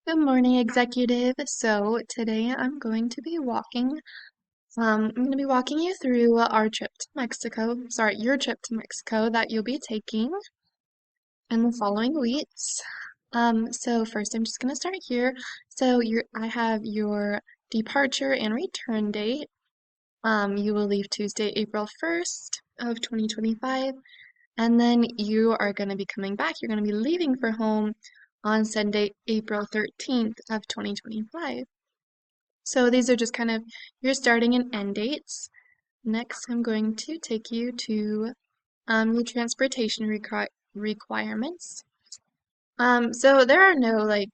Good morning, executive. So today I'm going to be walking you through our trip to Mexico, sorry, your trip to Mexico that you'll be taking in the following weeks. So first I'm just going to start here. I have your departure and return date. You will leave Tuesday, April 1st of 2025, and then you are going to be coming back. You're going to be leaving for home on Sunday, April 13th of 2025. So these are just kind of your starting and end dates. Next, I'm going to take you to your transportation requirements. So there are no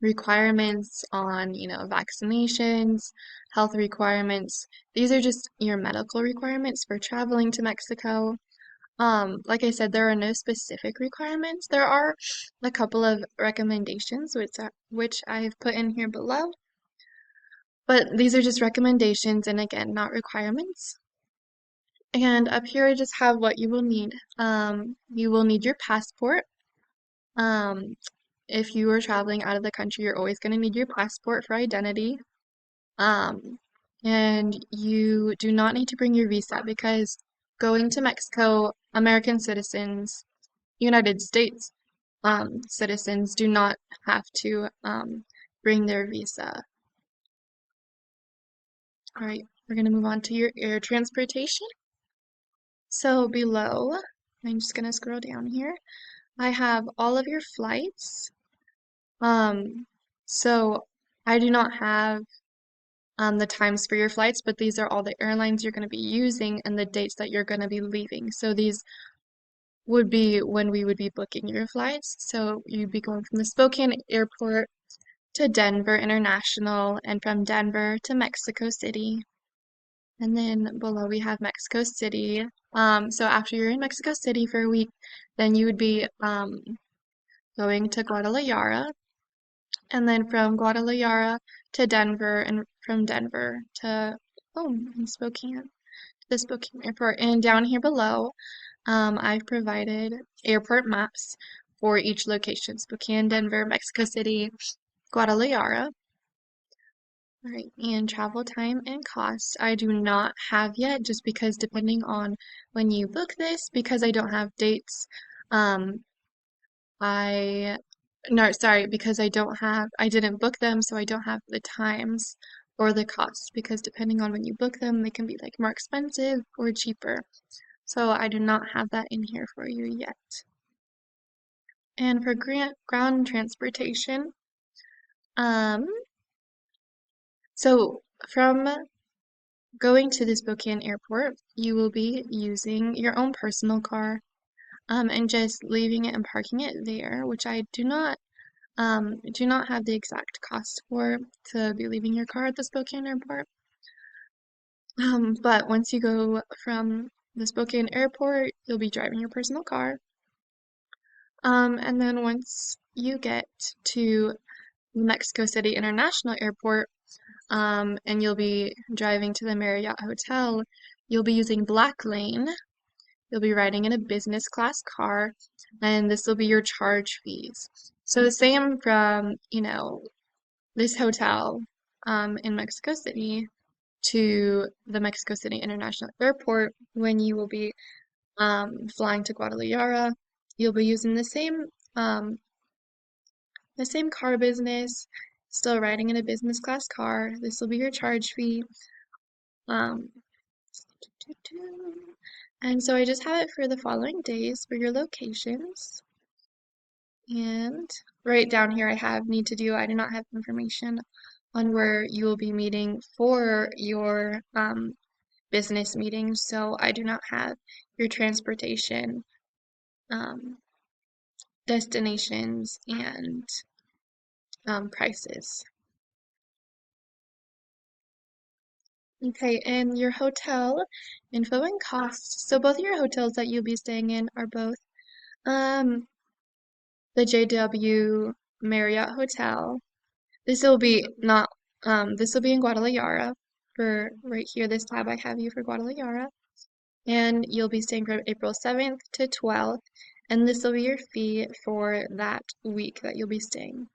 requirements on, vaccinations, health requirements. These are just your medical requirements for traveling to Mexico. Like I said, there are no specific requirements. There are a couple of recommendations which I've put in here below. But these are just recommendations and again, not requirements. And up here I just have what you will need. You will need your passport. Um, if you are traveling out of the country, you're always going to need your passport for identity. Um, and you do not need to bring your visa because going to Mexico, American citizens, United States citizens do not have to bring their visa. All right, we're going to move on to your air transportation. So below, I'm just going to scroll down here. I have all of your flights. Um, so I do not have the times for your flights, but these are all the airlines you're going to be using and the dates that you're going to be leaving. So these would be when we would be booking your flights. So you'd be going from the Spokane Airport to Denver International and from Denver to Mexico City. And then below we have Mexico City. So after you're in Mexico City for a week, then you would be going to Guadalajara, and then from Guadalajara to Denver, and from Denver to Spokane, the Spokane Airport. And down here below, I've provided airport maps for each location: Spokane, Denver, Mexico City, Guadalajara. All right, and travel time and cost I do not have yet, just because depending on when you book this, because I don't have dates, um, I, no, sorry, because I didn't book them, so I don't have the times or the cost, because depending on when you book them, they can be like more expensive or cheaper. So I do not have that in here for you yet. And for ground transportation, um, so from going to the Spokane airport, you will be using your own personal car, and just leaving it and parking it there, which I do not have the exact cost for to be leaving your car at the Spokane airport. But once you go from the Spokane airport, you'll be driving your personal car. And then once you get to Mexico City International Airport, and you'll be driving to the Marriott Hotel, you'll be using Black Lane. You'll be riding in a business class car, and this will be your charge fees. So the same from, this hotel in Mexico City to the Mexico City International Airport when you will be flying to Guadalajara. You'll be using the same car business, still riding in a business class car. This will be your charge fee. Um, and so I just have it for the following days for your locations. And right down here I do not have information on where you will be meeting for your business meetings, so I do not have your transportation um, destinations and prices. Okay, and your hotel info and costs. So both of your hotels that you'll be staying in are both um, the JW Marriott Hotel. This will be not this will be in Guadalajara for right here, this tab I have you for Guadalajara. And you'll be staying from April 7th to 12th, and this will be your fee for that week that you'll be staying.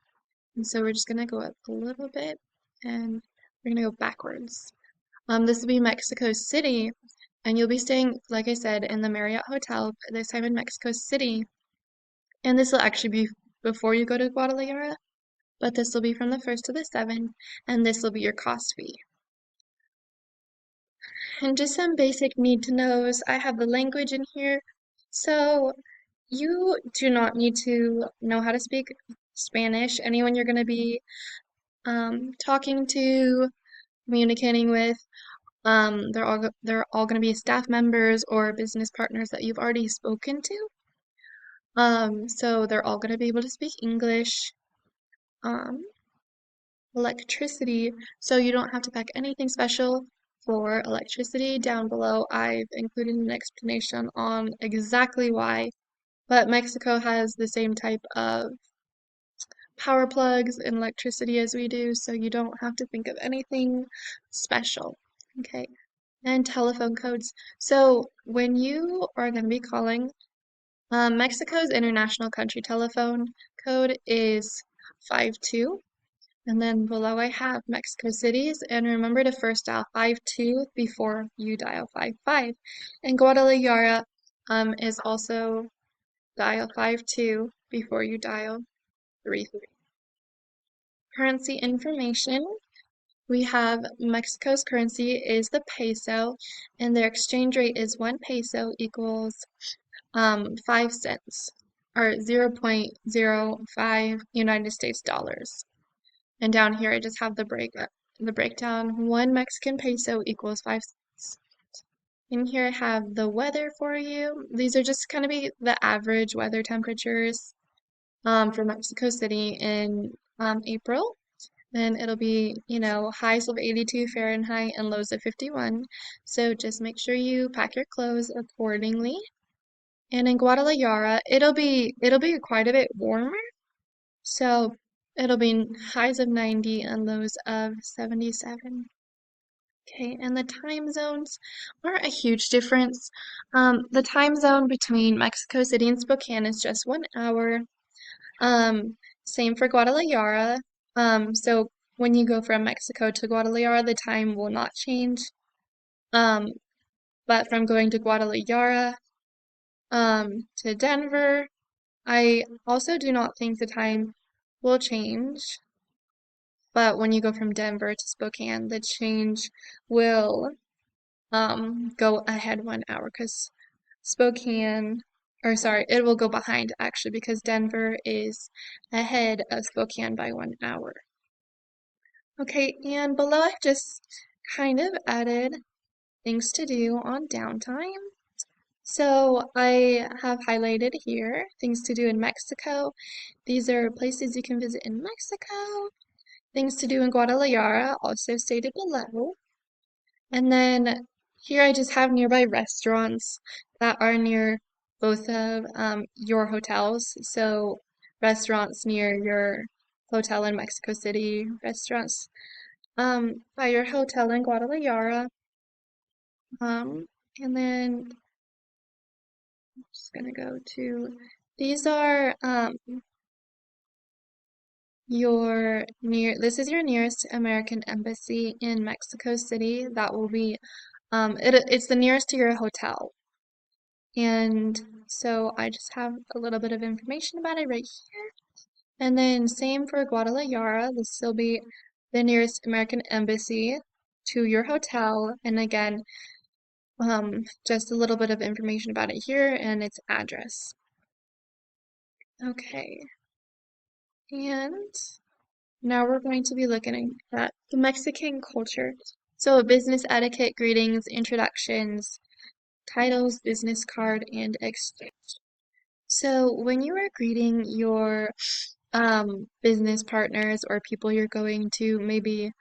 And so we're just gonna go up a little bit and we're gonna go backwards. This will be Mexico City, and you'll be staying, like I said, in the Marriott Hotel, this time in Mexico City. And this will actually be before you go to Guadalajara, but this will be from the 1st to the 7th, and this will be your cost fee. And just some basic need to knows. I have the language in here. So you do not need to know how to speak Spanish. Anyone you're going to be talking to, communicating with, they're all going to be staff members or business partners that you've already spoken to. So they're all going to be able to speak English. Um, Electricity, so you don't have to pack anything special for electricity. Down below, I've included an explanation on exactly why, but Mexico has the same type of power plugs and electricity as we do, so you don't have to think of anything special. Okay, and telephone codes. So when you are going to be calling, Mexico's international country telephone code is 52. And then below I have Mexico cities, and remember to first dial 52 before you dial 55. And Guadalajara is also dial 52 before you dial 33. Currency information. We have Mexico's currency is the peso, and their exchange rate is 1 peso equals 5 cents, or 0.05 United States dollars. And down here, I just have the breakdown. 1 Mexican peso equals 5 cents. In here, I have the weather for you. These are just going to be the average weather temperatures for Mexico City in April. And it'll be, highs of 82 Fahrenheit and lows of 51. So just make sure you pack your clothes accordingly. And in Guadalajara, it'll be quite a bit warmer. So it'll be highs of 90 and lows of 77. Okay, and the time zones aren't a huge difference. The time zone between Mexico City and Spokane is just 1 hour. Same for Guadalajara. So when you go from Mexico to Guadalajara, the time will not change. But from going to Guadalajara, to Denver, I also do not think the time will change. But when you go from Denver to Spokane, the change will go ahead 1 hour because Spokane, or sorry, it will go behind actually because Denver is ahead of Spokane by 1 hour. Okay, and below I've just kind of added things to do on downtime. So I have highlighted here things to do in Mexico. These are places you can visit in Mexico. Things to do in Guadalajara, also stated below. And then here I just have nearby restaurants that are near both of your hotels. So restaurants near your hotel in Mexico City, restaurants by your hotel in Guadalajara. And then I'm just gonna go to these are this is your nearest American embassy in Mexico City. That will be it's the nearest to your hotel. And so I just have a little bit of information about it right here. And then same for Guadalajara. This will be the nearest American embassy to your hotel. And again, just a little bit of information about it here and its address. Okay. And now we're going to be looking at the Mexican culture. So business etiquette, greetings, introductions, titles, business card, and exchange. So when you are greeting your business partners or people you're going to maybe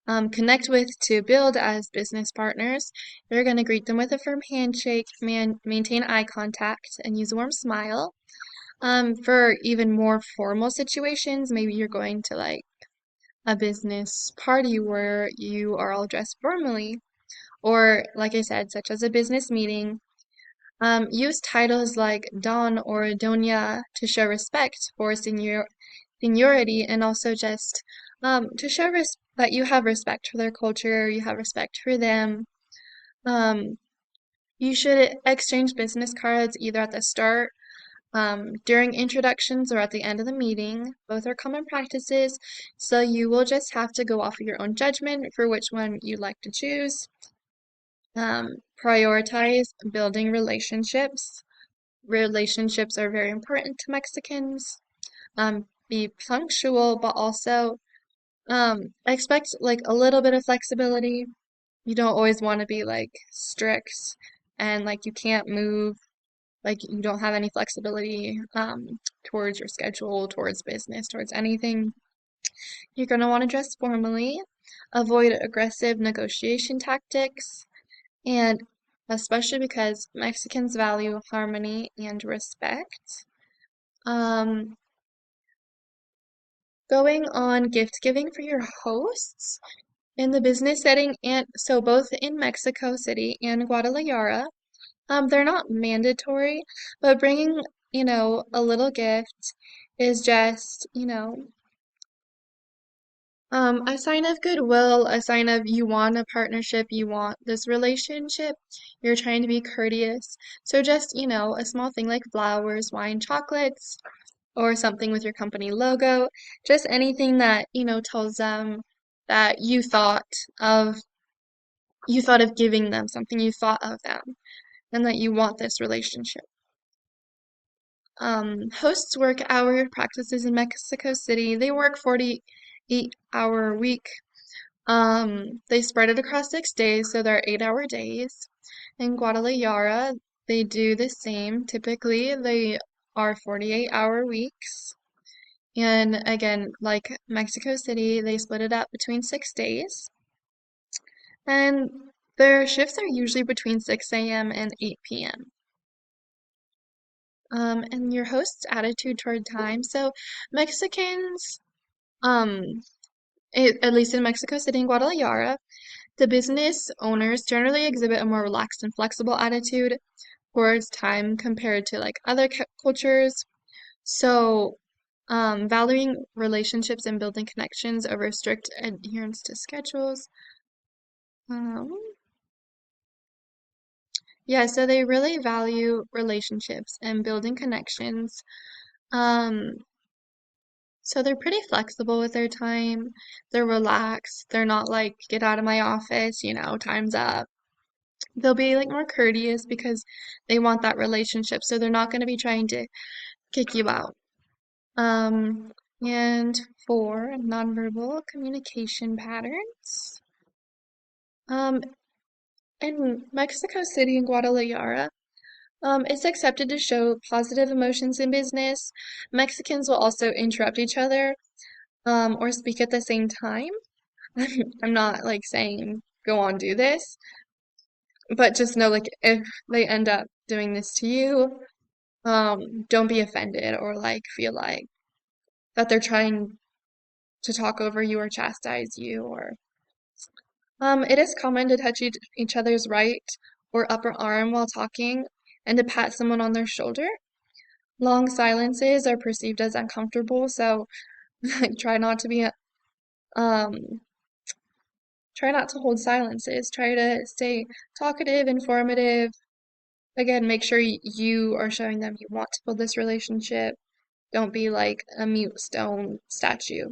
connect with to build as business partners, you're going to greet them with a firm handshake, maintain eye contact, and use a warm smile. For even more formal situations, maybe you're going to like a business party where you are all dressed formally, or like I said, such as a business meeting. Use titles like Don or Doña to show respect for seniority and also just to show that you have respect for their culture, you have respect for them. Um, you should exchange business cards either at the start, during introductions, or at the end of the meeting. Both are common practices, so you will just have to go off of your own judgment for which one you'd like to choose. Prioritize building relationships. Relationships are very important to Mexicans. Be punctual, but also expect like a little bit of flexibility. You don't always want to be like strict and like you can't move, like you don't have any flexibility towards your schedule, towards business, towards anything. You're going to want to dress formally, avoid aggressive negotiation tactics, and especially because Mexicans value harmony and respect. Um, Going on gift giving for your hosts in the business setting, and so both in Mexico City and Guadalajara, they're not mandatory, but bringing, a little gift is just, a sign of goodwill, a sign of you want a partnership, you want this relationship, you're trying to be courteous. So just, a small thing like flowers, wine, chocolates, or something with your company logo, just anything that, tells them that of you thought of giving them something, you thought of them, and that you want this relationship. Hosts work hour practices in Mexico City. They work 48-hour week. They spread it across 6 days, so they're 8-hour days. In Guadalajara, they do the same. Typically, they are 48-hour weeks. And again, like Mexico City, they split it up between 6 days. And their shifts are usually between 6 a.m. and 8 p.m. And your host's attitude toward time. So Mexicans, at least in Mexico City and Guadalajara, the business owners generally exhibit a more relaxed and flexible attitude towards time compared to like other cultures. So, valuing relationships and building connections over strict adherence to schedules. Um, yeah, so they really value relationships and building connections. Um, so they're pretty flexible with their time. They're relaxed. They're not like, get out of my office, time's up. They'll be like more courteous because they want that relationship. So they're not going to be trying to kick you out. Um, and for nonverbal communication patterns, um, in Mexico City and Guadalajara, it's accepted to show positive emotions in business. Mexicans will also interrupt each other, or speak at the same time. I'm not like saying go on, do this, but just know like if they end up doing this to you, don't be offended or like feel like that they're trying to talk over you or chastise you or it is common to touch each other's right or upper arm while talking and to pat someone on their shoulder. Long silences are perceived as uncomfortable, so like um try not to hold silences. Try to stay talkative, informative. Again, make sure you are showing them you want to build this relationship. Don't be like a mute stone statue.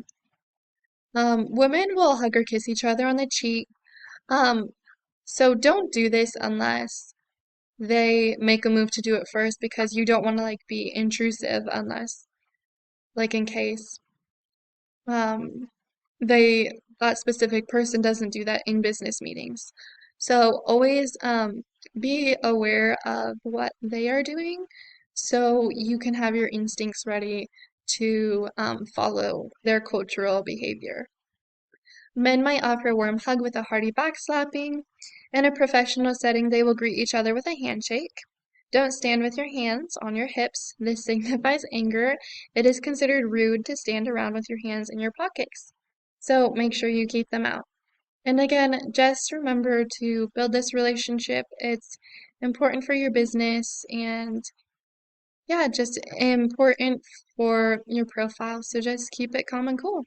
Women will hug or kiss each other on the cheek. Um, so don't do this unless they make a move to do it first because you don't want to like be intrusive unless like in case um they that specific person doesn't do that in business meetings. So always be aware of what they are doing so you can have your instincts ready to follow their cultural behavior. Men might offer a warm hug with a hearty backslapping. In a professional setting, they will greet each other with a handshake. Don't stand with your hands on your hips. This signifies anger. It is considered rude to stand around with your hands in your pockets. So make sure you keep them out. And again, just remember to build this relationship. It's important for your business and Yeah, just important for your profile. So just keep it calm and cool.